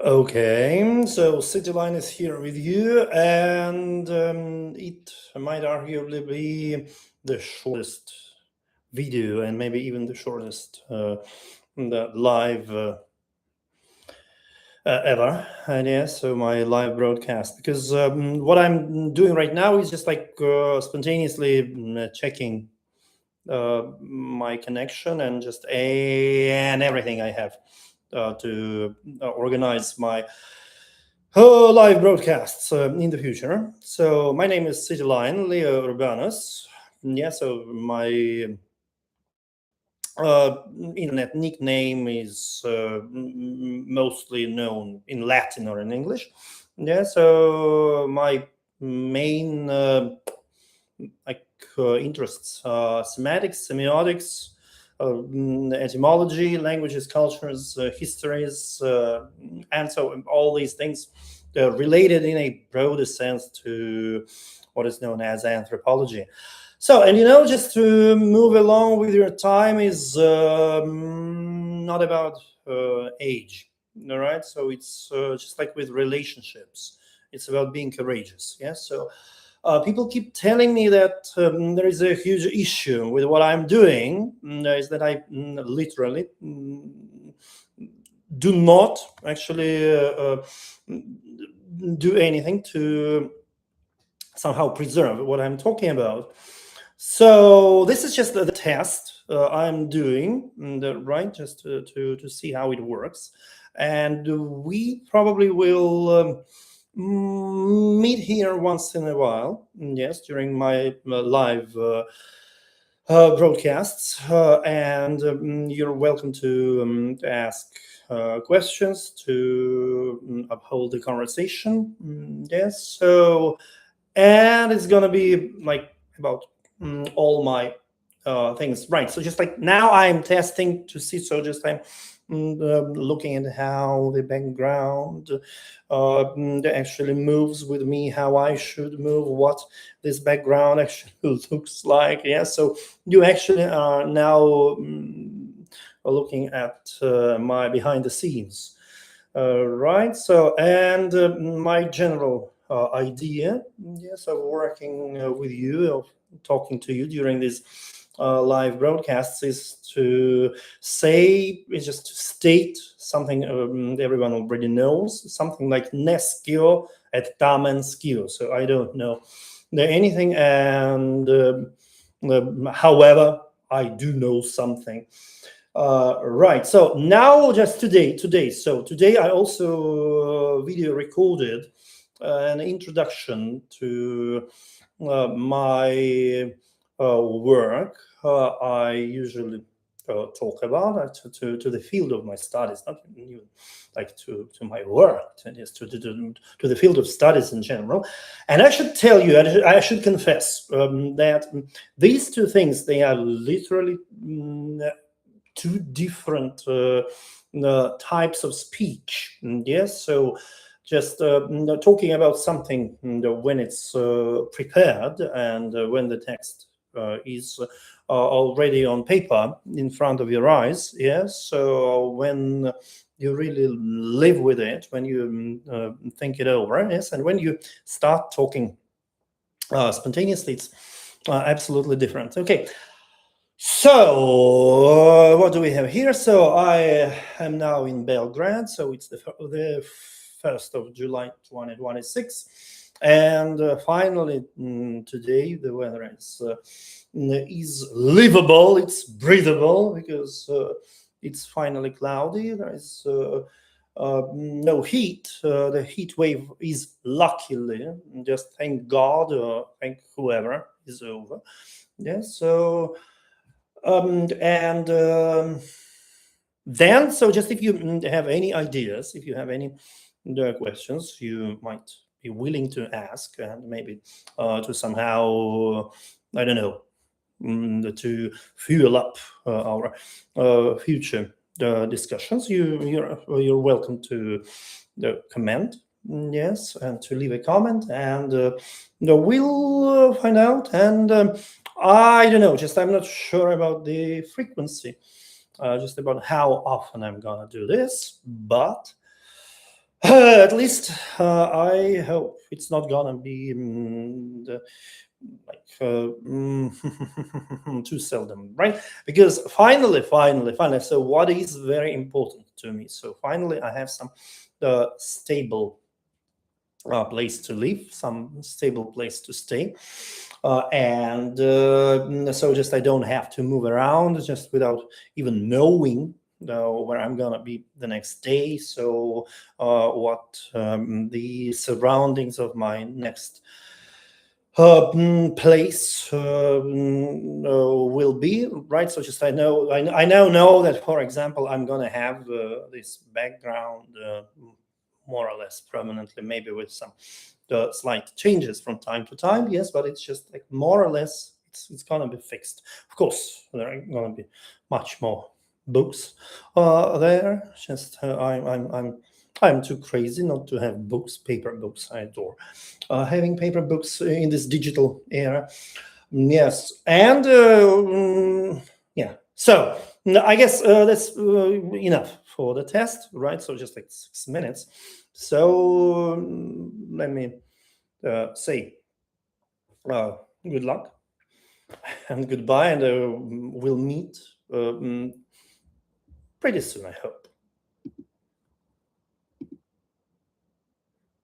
Okay, so Cityline is here with you, and it might arguably be the shortest video, and maybe even the shortest the live ever. And yeah, so my live broadcast, because what I'm doing right now is just like spontaneously checking my connection and just and everything I have to organize my live broadcasts in the future. So my name is Cityline Leo Urbanus. Yeah, so my internet nickname is mostly known in Latin or in English. Yeah, so my main like interests semantics, semiotics, etymology, languages, cultures, histories, and so all these things related in a broader sense to what is known as anthropology. So, and just to move along with your time is not about age, all right? So it's just like with relationships, it's about being courageous. Yeah. So people keep telling me that there is a huge issue with what I'm doing, is that I literally do not actually do anything to somehow preserve what I'm talking about. So this is just the test I'm doing, right? Just to see how it works, and we probably will meet here once in a while. Yes, during my live broadcasts, and you're welcome to ask questions to uphold the conversation. Yes, so and it's gonna be like about all my things, right? So just like now I'm testing to see, so just I'm looking at how the background actually moves with me, how I should move, what this background actually looks like. Yeah, so you actually are now looking at my behind the scenes, right? So, and my general idea, yes, of working with you, of talking to you during these live broadcasts is to just to state something everyone already knows, something like nescio et tamen scio. So I don't know anything, and however, I do know something. Right. So now, just today. So today I also video recorded an introduction to my work. I usually talk about to the field of my studies, not even like to my work, just to the field of studies in general. And I should tell you, I should confess that these two things, they are literally two different types of speech. Yes, so just talking about something when it's prepared and when the text is already on paper in front of your eyes. Yes, so when you really live with it, when you think it over, yes, and when you start talking spontaneously, it's absolutely different. Okay. So, what do we have here? So, I am now in Belgrade. So, it's the 1st of July 2026. And finally, today, the weather is livable, it's breathable, because it's finally cloudy. There is no heat. The heat wave is luckily, just thank God, thank whoever, is over. Yeah, so and then, so just if you have any ideas, if you have any questions, you might be willing to ask, and maybe to somehow, I don't know, to fuel up our future discussions, you're welcome to comment. Yes, and to leave a comment, and we'll find out. And I don't know, just I'm not sure about the frequency, just about how often I'm gonna do this, but At least I hope it's not gonna be too seldom, right? Because finally, so what is very important to me? So finally, I have some stable place to live, some stable place to stay, and so just I don't have to move around just without even knowing where I'm gonna be the next day. So what the surroundings of my next place will be, right? So just I now know that, for example, I'm gonna have this background more or less permanently, maybe with some slight changes from time to time. Yes, but it's just like more or less it's gonna be fixed. Of course, there are gonna be much more books there. Just I'm too crazy not to have books, paper books. I adore having paper books in this digital era. Yes, and yeah. So I guess that's enough for the test, right? So just like 6 minutes. So let me say good luck and goodbye, and we'll meet pretty soon, I hope.